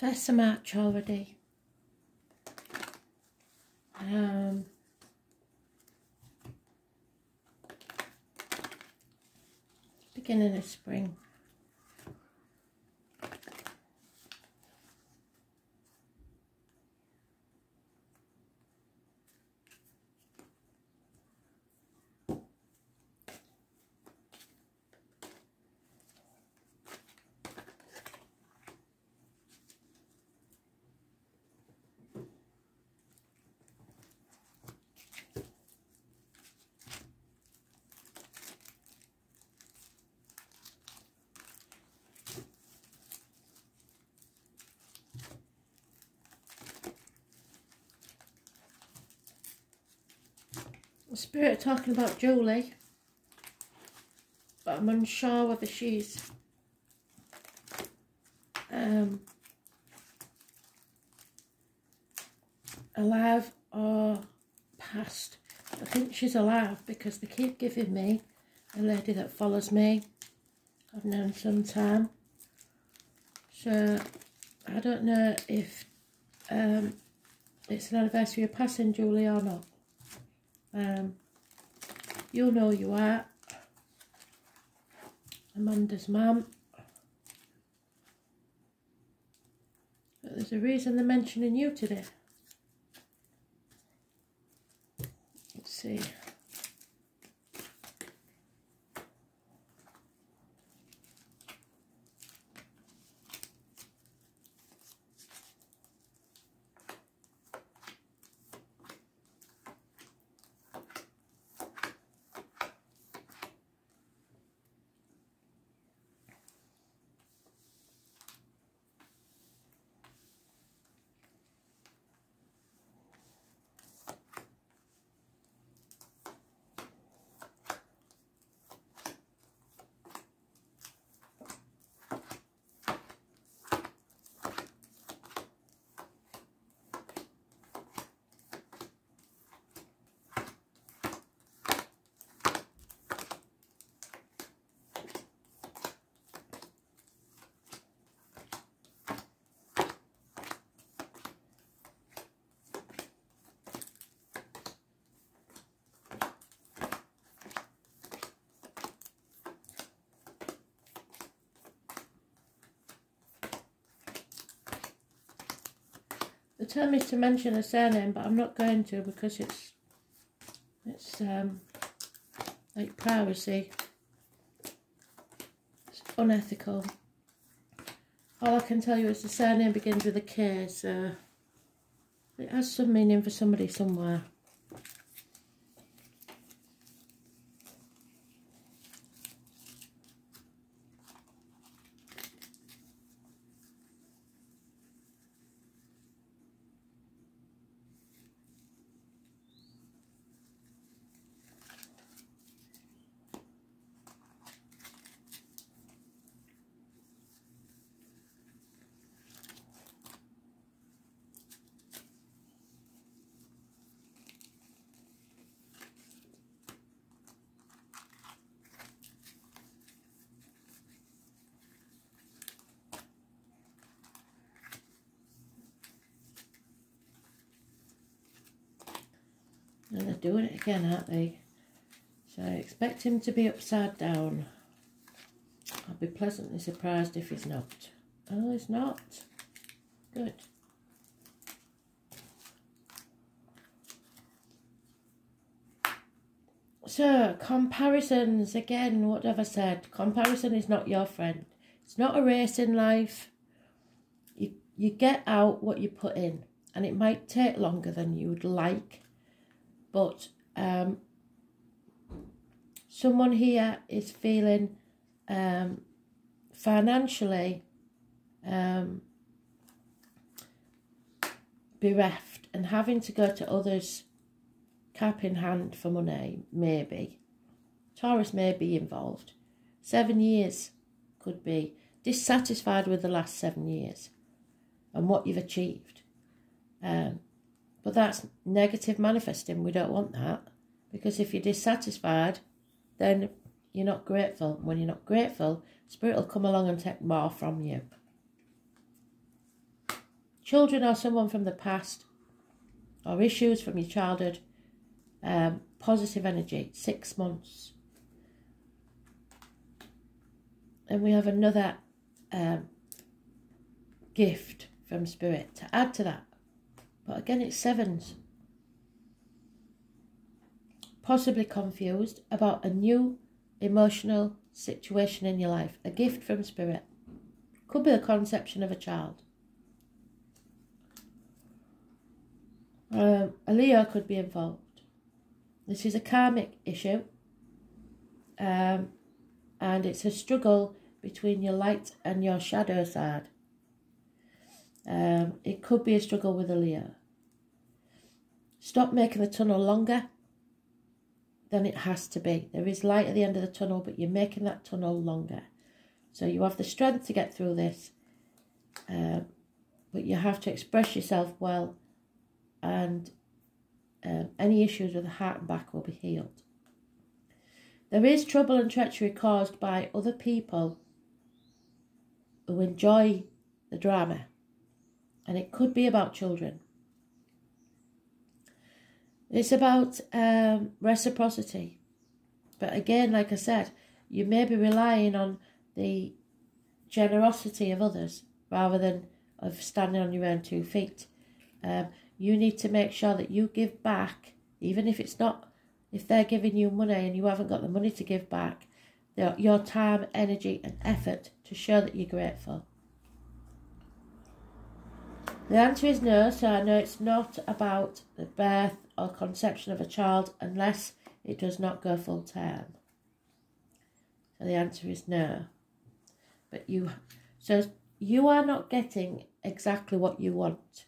1st of March already. Beginning of spring. Spirit talking about Julie, but I'm unsure whether she's alive or passed. I think she's alive because they keep giving me a lady that follows me. I've known some time, so I don't know if it's an anniversary of passing Julie or not. You'll know you are. Amanda's mum. But there's a reason they're mentioning you today. Let's see. They tell me to mention a surname, but I'm not going to because it's like privacy. It's unethical. All I can tell you is the surname begins with a K, so it has some meaning for somebody somewhere. And they're doing it again, aren't they? So I expect him to be upside down. I'll be pleasantly surprised if he's not. Oh, he's not. Good. So, comparisons. Again, what have I said? Comparison is not your friend. It's not a race in life. You get out what you put in. And it might take longer than you would like. But someone here is feeling financially bereft and having to go to others cap in hand for money, maybe. Taurus may be involved. 7 years could be dissatisfied with the last 7 years and what you've achieved. But that's negative manifesting. We don't want that, because if you're dissatisfied, then you're not grateful. When you're not grateful, Spirit will come along and take more from you. children or someone from the past, or issues from your childhood. Positive energy, 6 months. And we have another gift from Spirit to add to that. But again, it's sevens. Possibly confused about a new emotional situation in your life. A gift from Spirit. Could be the conception of a child. A Leo could be involved. This is a karmic issue. And it's a struggle between your light and your shadow side. It could be a struggle with a Leo. Stop making the tunnel longer than it has to be. There is light at the end of the tunnel, but you're making that tunnel longer. So you have the strength to get through this, but you have to express yourself well, and any issues with the heart and back will be healed. There is trouble and treachery caused by other people who enjoy the drama, and it could be about children. It's about reciprocity. But again, like I said, you may be relying on the generosity of others rather than of standing on your own 2 feet. You need to make sure that you give back, even if it's not, if they're giving you money and you haven't got the money to give back, your time, energy and effort to show that you're grateful. The answer is no, so I know it's not about the birth or conception of a child unless it does not go full term. So the answer is no. But you are not getting exactly what you want.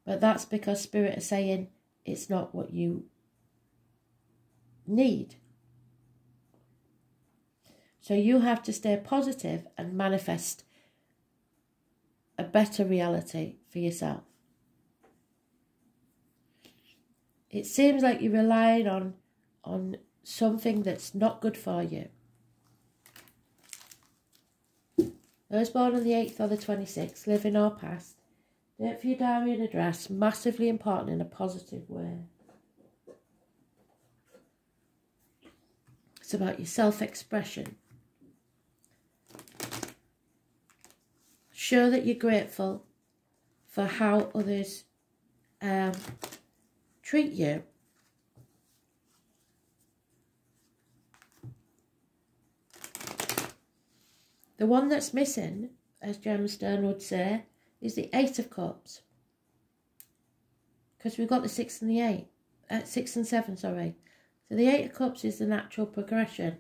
But that's because Spirit is saying it's not what you need. So you have to stay positive and manifest a better reality for yourself. It seems like you're relying on something that's not good for you. Those born on the 8th or the 26th, living or past, date for your diary and address, massively important in a positive way. It's about your self-expression. Show that you're grateful for how others treat you. The one that's missing, as Gemstone would say, is the 8 of Cups. Because we've got the 6 and the 8. 6 and 7, sorry. So the 8 of Cups is the natural progression,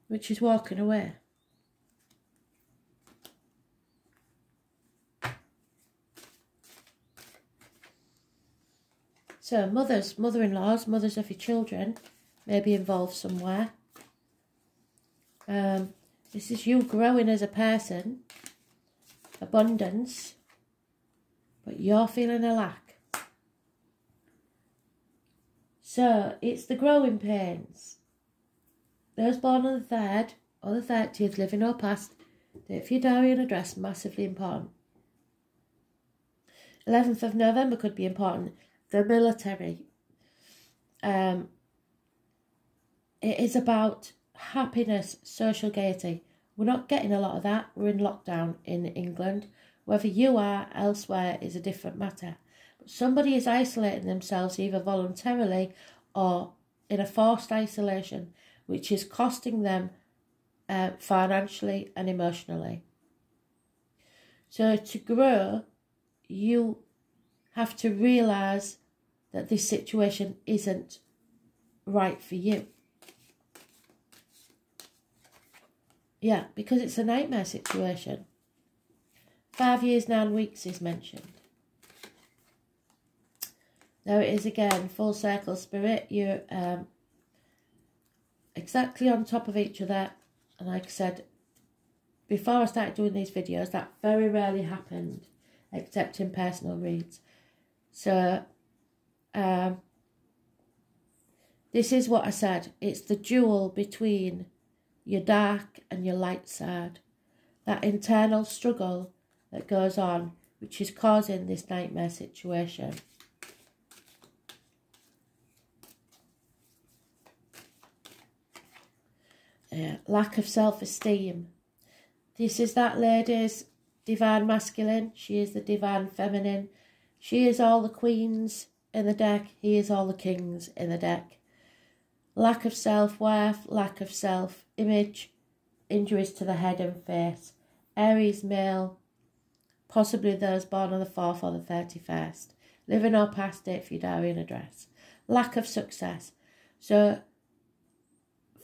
which is walking away. So mothers, mother-in-laws, mothers of your children may be involved somewhere. This is you growing as a person, abundance, but you're feeling a lack. So it's the growing pains. Those born on the 3rd or the 30th, living or past, date for your diary and address, massively important. 11th of November could be important. The military. It is about happiness, social gaiety. We're not getting a lot of that. We're in lockdown in England. Whether you are elsewhere is a different matter. But somebody is isolating themselves either voluntarily or in a forced isolation, which is costing them financially and emotionally. So to grow, you have to realise that this situation isn't right for you. Yeah, because it's a nightmare situation. 5 years, 9 weeks is mentioned. There it is again, full circle Spirit. You're exactly on top of each other. And like I said, before I started doing these videos, that very rarely happened, except in personal reads. So, this is what I said. It's the duel between your dark and your light side. that internal struggle that goes on, which is causing this nightmare situation. Lack of self-esteem. This is that lady's divine masculine. She is the divine feminine. She is all the queens in the deck. He is all the kings in the deck. Lack of self-worth, lack of self-image, injuries to the head and face. Aries male, possibly those born on the 4th or the 31st. Living or past date for your diary and address. Lack of success. So,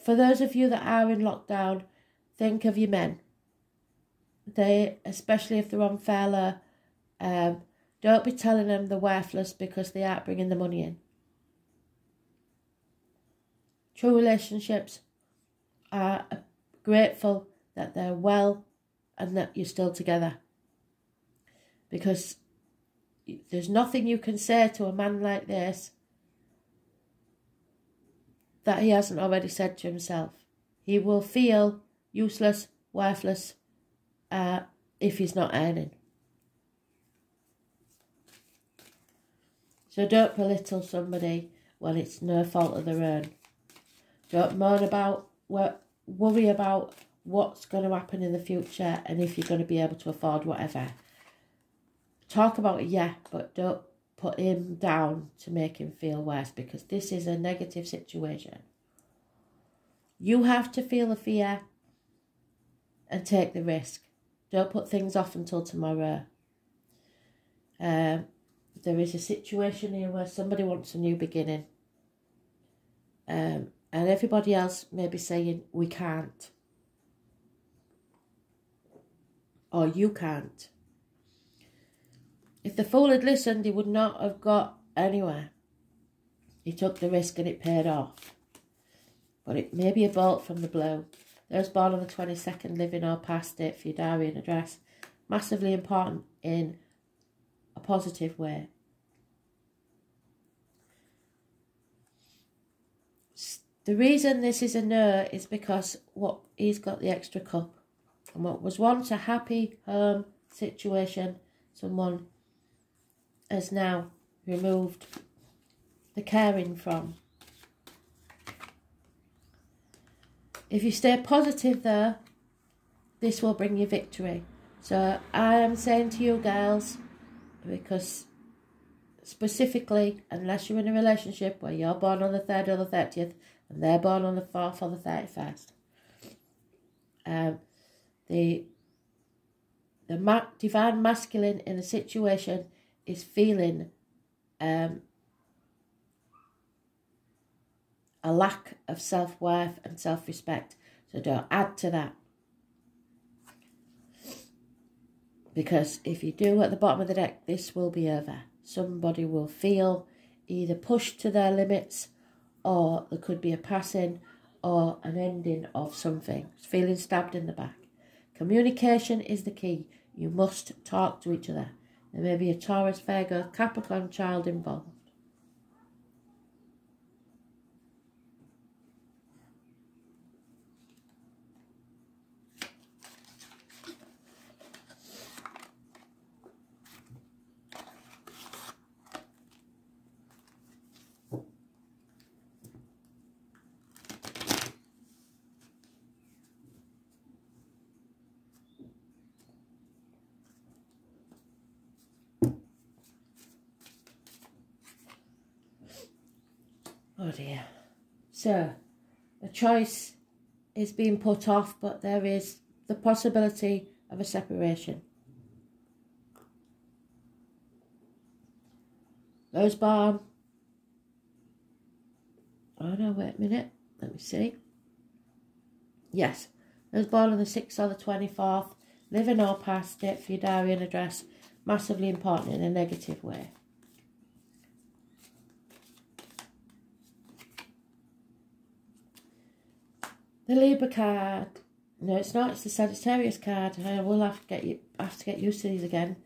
for those of you that are in lockdown, think of your men. They, especially if they're on furlough, don't be telling them they're worthless because they aren't bringing the money in. True relationships are grateful that they're well and that you're still together. Because there's nothing you can say to a man like this that he hasn't already said to himself. He will feel useless, worthless, if he's not earning. So don't belittle somebody when it's no fault of their own. Don't moan about, worry about what's going to happen in the future and if you're going to be able to afford whatever. Talk about it, yeah, but don't put him down to make him feel worse, because this is a negative situation. You have to feel the fear and take the risk. Don't put things off until tomorrow. There is a situation here where somebody wants a new beginning. And everybody else may be saying, we can't. Or you can't. If the fool had listened, he would not have got anywhere. He took the risk and it paid off. But it may be a bolt from the blue. Those born on the 22nd, living or past date for your diary and address. Massively important in a positive way. The reason this is a no is because he's got the extra cup. And what was once a happy home situation, someone has now removed the caring from. If you stay positive though, this will bring you victory. So I am saying to you girls, because specifically, unless you're in a relationship where you're born on the 3rd or the 30th and they're born on the 4th or the 31st, the divine masculine in the situation is feeling a lack of self-worth and self-respect. So don't add to that. Because if you do at the bottom of the deck, this will be over. Somebody will feel either pushed to their limits, or there could be a passing or an ending of something. Feeling stabbed in the back. Communication is the key. You must talk to each other. There may be a Taurus, Virgo, Capricorn child involved. Oh dear. So, a choice is being put off, but there is the possibility of a separation. Those born... Oh no, wait a minute. Let me see. Yes. Those born on the 6th or the 24th, living or past date for your diary and address, massively important in a negative way. The Libra card. No, it's not. It's the Sagittarius card. We'll have to get used to these again.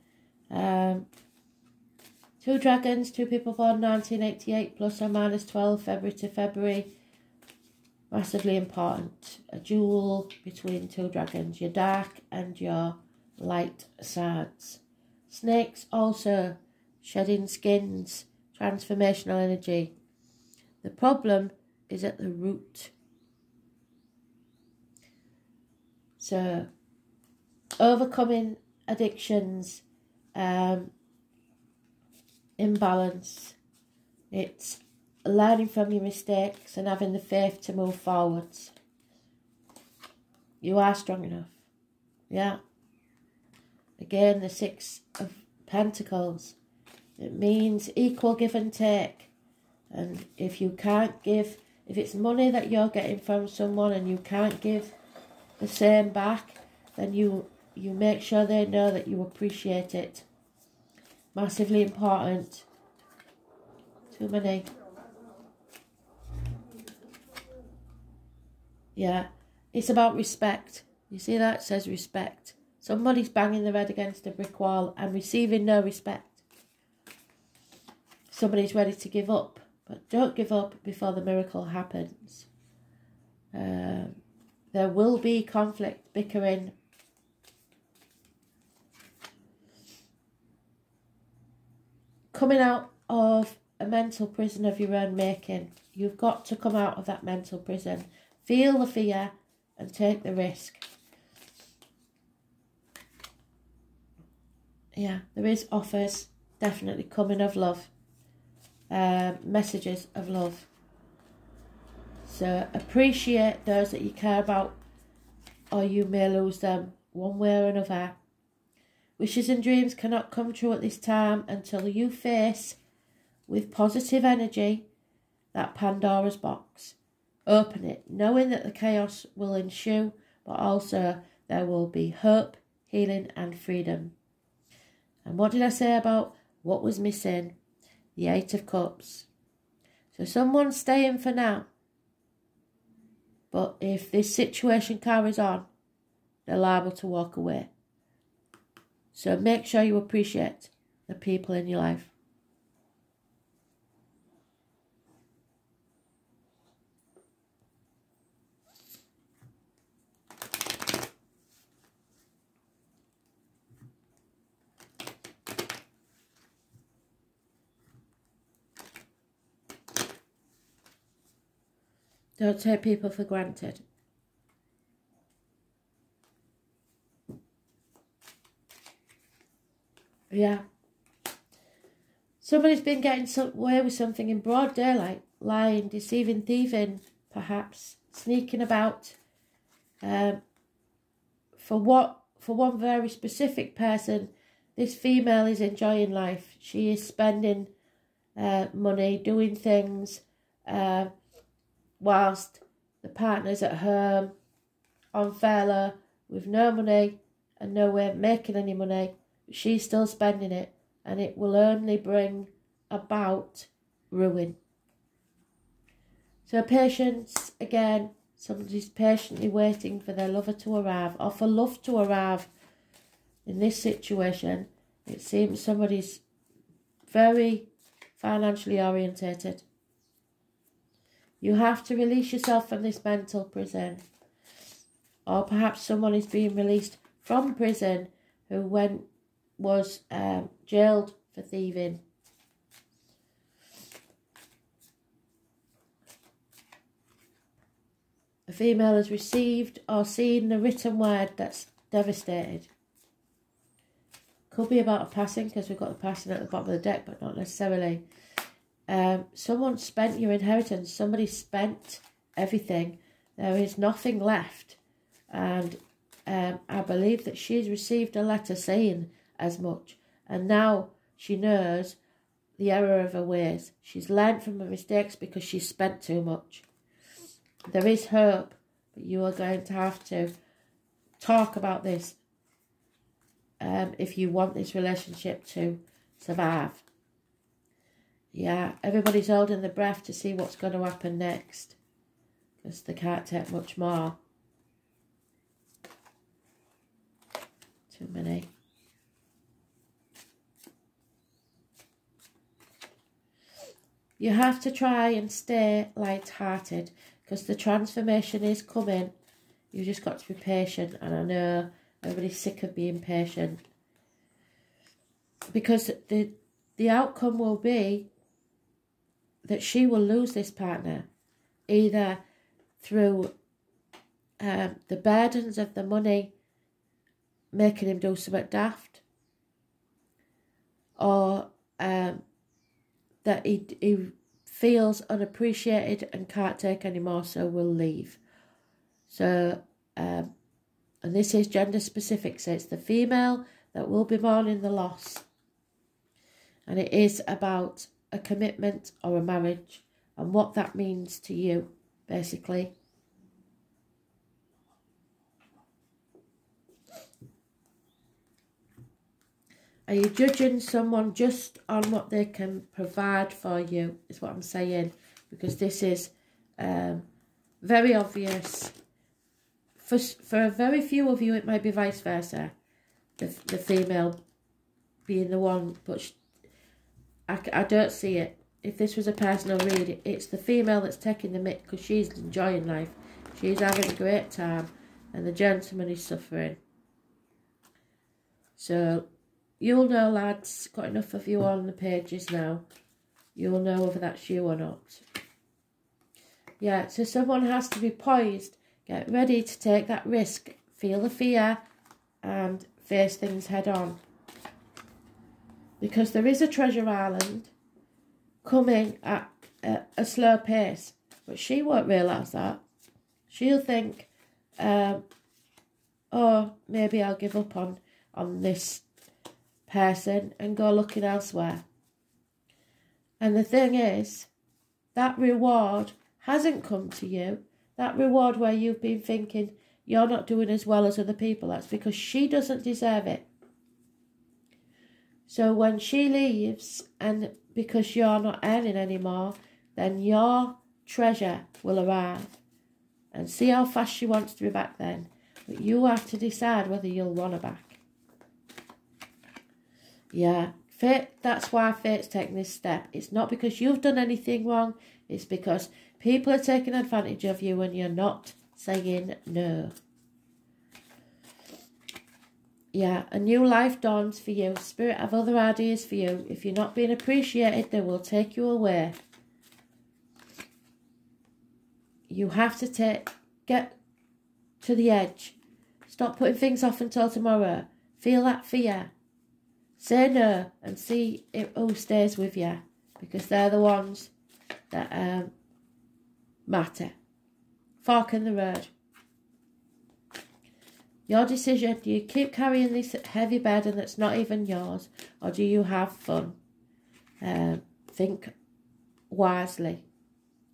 2 dragons, 2 people born 1988, plus or minus 12 February to February. Massively important. A duel between two dragons, your dark and your light sides. Snakes also shedding skins, transformational energy. The problem is at the root. So, overcoming addictions, imbalance. It's learning from your mistakes and having the faith to move forwards. You are strong enough. Yeah. Again, the Six of Pentacles. It means equal give and take. And if you can't give, if it's money that you're getting from someone and you can't give the same back, then you make sure they know that you appreciate it. Massively important. Too many. Yeah, it's about respect. You see that? It says respect. Somebody's banging their head against a brick wall and receiving no respect. Somebody's ready to give up, but don't give up before the miracle happens. There will be conflict, bickering. Coming out of a mental prison of your own making. You've got to come out of that mental prison. Feel the fear and take the risk. Yeah, there is offers definitely coming of love. Messages of love. So appreciate those that you care about, or you may lose them one way or another. Wishes and dreams cannot come true at this time until you face, with positive energy, that Pandora's box. Open it, knowing that the chaos will ensue, but also there will be hope, healing and freedom. And what did I say about what was missing? The Eight of Cups. So someone's staying for now. But if this situation carries on, they're liable to walk away. So make sure you appreciate the people in your life. Don't take people for granted. Yeah. Somebody's been getting away with something in broad daylight. Lying, deceiving, thieving, perhaps. Sneaking about. For one very specific person, this female is enjoying life. She is spending money, doing things, whilst the partner's at home, on furlough, with no money and no way of making any money. She's still spending it, and it will only bring about ruin. So patience, again, somebody's patiently waiting for their lover to arrive, or for love to arrive. In this situation, it seems somebody's very financially orientated. You have to release yourself from this mental prison. Or perhaps someone is being released from prison who was jailed for thieving. A female has received or seen the written word that's devastated. Could be about a passing, because we've got the passing at the bottom of the deck, but not necessarily. Someone spent your inheritance. Somebody spent everything. There is nothing left. And I believe that she's received a letter saying as much. And now she knows the error of her ways. She's learned from her mistakes because she's spent too much. There is hope, but you are going to have to talk about this if you want this relationship to survive. Yeah, everybody's holding their breath to see what's going to happen next, because they can't take much more. Too many. You have to try and stay light-hearted. because the transformation is coming. You've just got to be patient, and I know everybody's sick of being patient, because the outcome will be that she will lose this partner, either through the burdens of the money making him do something daft, or that he feels unappreciated and can't take any more, so will leave. So, and this is gender specific, so it's the female that will be mourning the loss. And it is about a commitment or a marriage and what that means to you, basically. Are you judging someone just on what they can provide for you, is what I'm saying. Because this is very obvious. For a very few of you, it might be vice versa. The female being the one, but I don't see it. If this was a personal read, it's the female that's taking the mick because she's enjoying life. She's having a great time, and the gentleman is suffering. So, you'll know, lads, got enough of you on the pages now. You'll know whether that's you or not. Yeah, so someone has to be poised, get ready to take that risk, feel the fear, and face things head on. Because there is a treasure island coming at a slow pace, but she won't realise that. She'll think, oh, maybe I'll give up on this person and go looking elsewhere. And the thing is, that reward hasn't come to you. That reward where you've been thinking you're not doing as well as other people, that's because she doesn't deserve it. So when she leaves, and because you're not earning anymore, then your treasure will arrive. And see how fast she wants to be back then. But you have to decide whether you'll want her back. Yeah, fate, that's why fate's taking this step. It's not because you've done anything wrong. It's because people are taking advantage of you and you're not saying no. Yeah, a new life dawns for you. Spirit have other ideas for you. If you're not being appreciated, they will take you away. You have to get to the edge. Stop putting things off until tomorrow. Feel that fear. Say no and see who stays with you, because they're the ones that matter. Fork in the road. Your decision, do you keep carrying this heavy burden that's not even yours, or do you have fun? Think wisely.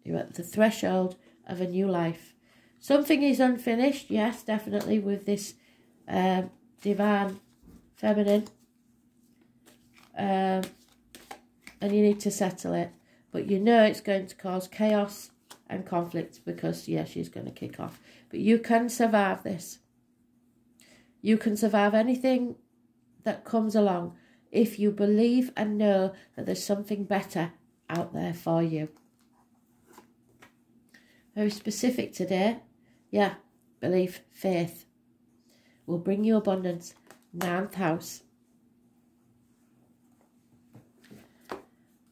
You're at the threshold of a new life. Something is unfinished, yes, definitely, with this divine feminine. And you need to settle it. But you know it's going to cause chaos and conflict because, yeah, she's going to kick off. But you can survive this. You can survive anything that comes along if you believe and know that there's something better out there for you. Very specific today. Yeah, belief, faith will bring you abundance. 9th house.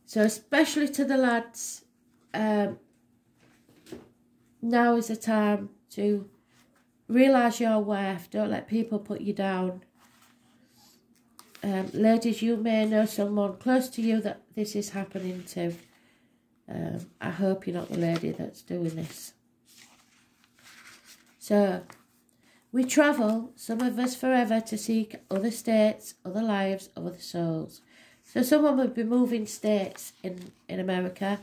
So especially to the lads, now is the time to realise your worth. Don't let people put you down. Ladies, you may know someone close to you that this is happening to. I hope you're not the lady that's doing this. So, we travel, some of us forever, to seek other states, other lives, other souls. So someone would be moving states in America.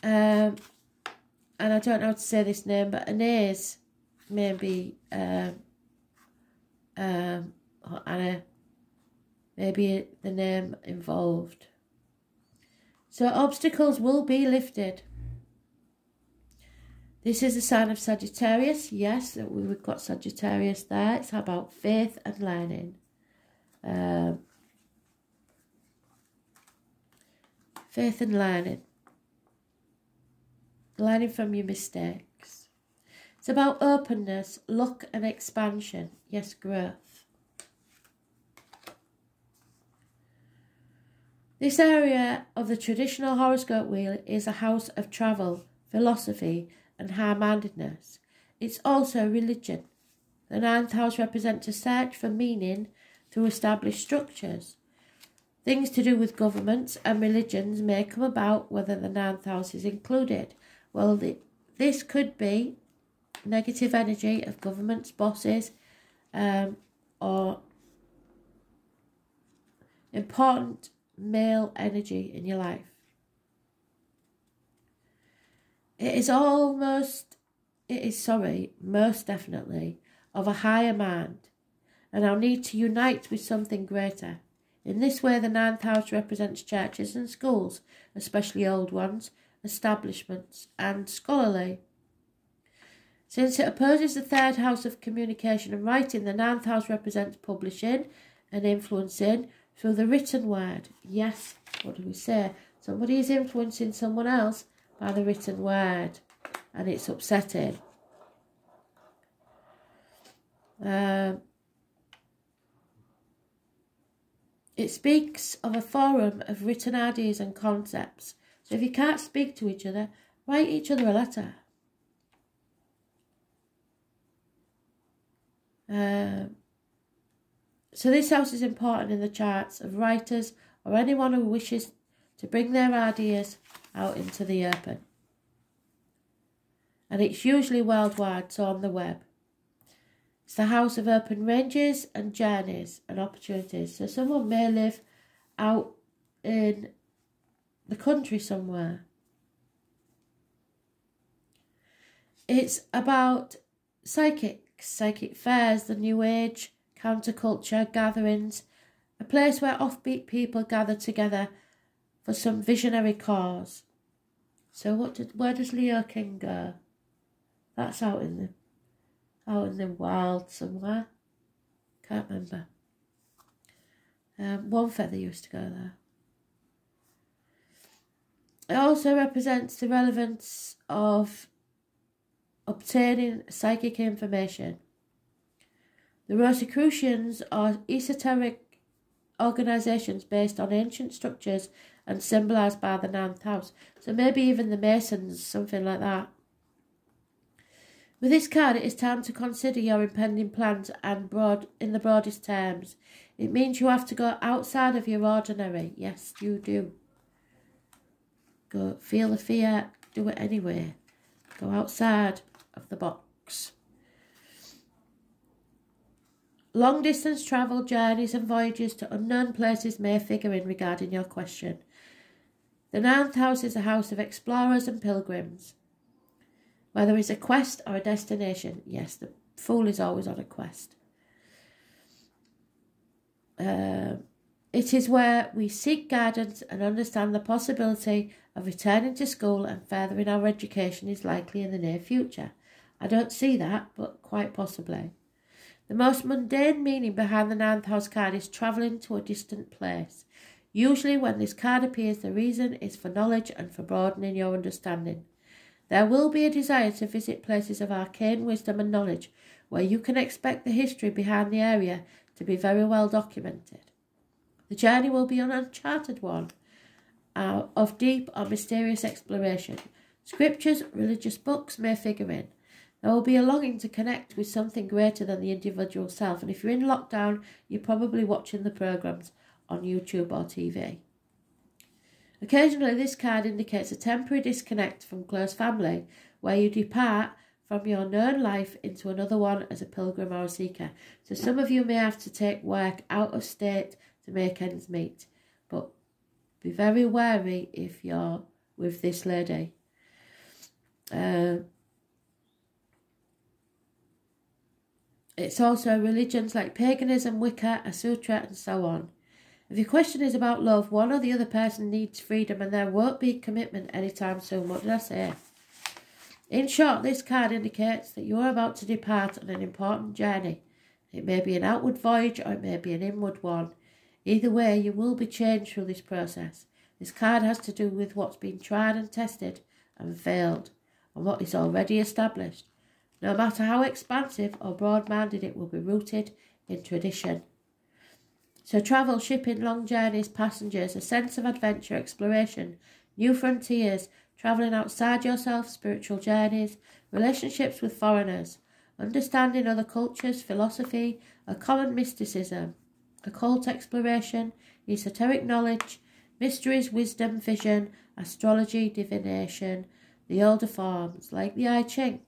And I don't know how to say this name, but Anais, maybe Anna, maybe the name involved. So obstacles will be lifted. This is a sign of Sagittarius. Yes, we've got Sagittarius there. It's about faith and learning. Faith and learning. learning from your mistakes. It's about openness, luck and expansion. Yes, growth. This area of the traditional horoscope wheel is a house of travel, philosophy and high-mindedness. It's also religion. The ninth house represents a search for meaning through established structures. Things to do with governments and religions may come about whether the ninth house is included. Well, this could be negative energy of governments, bosses, or important male energy in your life. It is most definitely of a higher mind, and our need to unite with something greater. In this way, the ninth house represents churches and schools, especially old ones, establishments, and scholarly. Since it opposes the third house of communication and writing, the ninth house represents publishing and influencing through the written word. Yes, what do we say? Somebody is influencing someone else by the written word, and it's upsetting. It speaks of a forum of written ideas and concepts. So if you can't speak to each other, write each other a letter. So this house is important in the charts of writers or anyone who wishes to bring their ideas out into the open. And it's usually worldwide, so on the web. It's the house of open ranges and journeys and opportunities. So someone may live out in the country somewhere. It's about psychic fairs, the new age, counterculture, gatherings, a place where offbeat people gather together for some visionary cause. So where does Leo King go? That's out in the wild somewhere. Can't remember. One Feather used to go there. It also represents the relevance of obtaining psychic information. The Rosicrucians are esoteric organisations based on ancient structures and symbolised by the ninth house. So maybe even the Masons, something like that. With this card, it is time to consider your impending plans and in the broadest terms. It means you have to go outside of your ordinary. Yes, you do. Go feel the fear, do it anyway. Go outside of the box. Long distance travel, journeys and voyages to unknown places may figure in regarding your question. The ninth house is a house of explorers and pilgrims. Whether it's a quest or a destination, yes, the Fool is always on a quest. It is where we seek guidance and understand the possibility of returning to school and furthering our education is likely in the near future. I don't see that, but quite possibly. The most mundane meaning behind the ninth house card is travelling to a distant place. Usually when this card appears, the reason is for knowledge and for broadening your understanding. There will be a desire to visit places of arcane wisdom and knowledge where you can expect the history behind the area to be very well documented. The journey will be an uncharted one of deep or mysterious exploration. Scriptures, religious books may figure in. There will be a longing to connect with something greater than the individual self, and if you're in lockdown, you're probably watching the programmes on YouTube or TV. Occasionally, this card indicates a temporary disconnect from close family, where you depart from your known life into another one as a pilgrim or a seeker. So some of you may have to take work out of state to make ends meet, but be very wary if you're with this lady. It's also religions like paganism, Wicca, Asutra, and so on. If your question is about love, one or the other person needs freedom and there won't be commitment anytime soon. What did I say? In short, this card indicates that you are about to depart on an important journey. It may be an outward voyage or it may be an inward one. Either way, you will be changed through this process. This card has to do with what's been tried and tested and failed. on what is already established. No matter how expansive or broad-minded, it will be rooted in tradition. So travel, shipping, long journeys, passengers, a sense of adventure, exploration, new frontiers, travelling outside yourself, spiritual journeys, relationships with foreigners, understanding other cultures, philosophy, a common mysticism, occult exploration, esoteric knowledge, mysteries, wisdom, vision, astrology, divination, the older forms like the I Ching,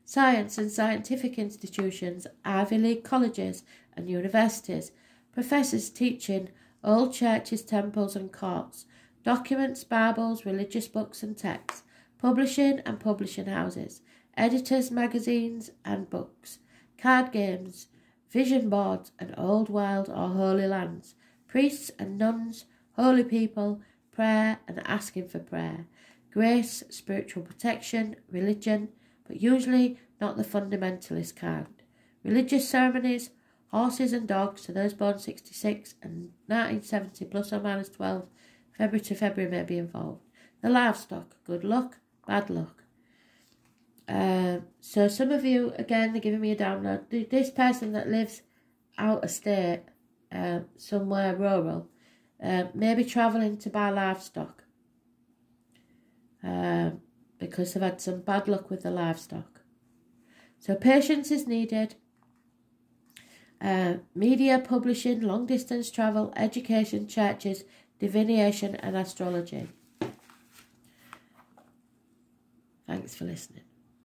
science and scientific institutions, Ivy League colleges and universities, professors teaching, old churches, temples and courts, documents, Bibles, religious books and texts, publishing and publishing houses, editors, magazines and books, card games, vision boards and old wild or holy lands, priests and nuns, holy people, prayer and asking for prayer, grace, spiritual protection, religion, but usually not the fundamentalist kind, religious ceremonies, horses and dogs to those born 66 and 1970 plus or minus 12, February to February may be involved. The livestock, good luck, bad luck. So some of you, again, they're giving me a download. This person that lives out of state, somewhere rural, may be travelling to buy livestock because they've had some bad luck with the livestock. So patience is needed. Media, publishing, long distance travel, education, churches, divination and astrology. Thanks for listening.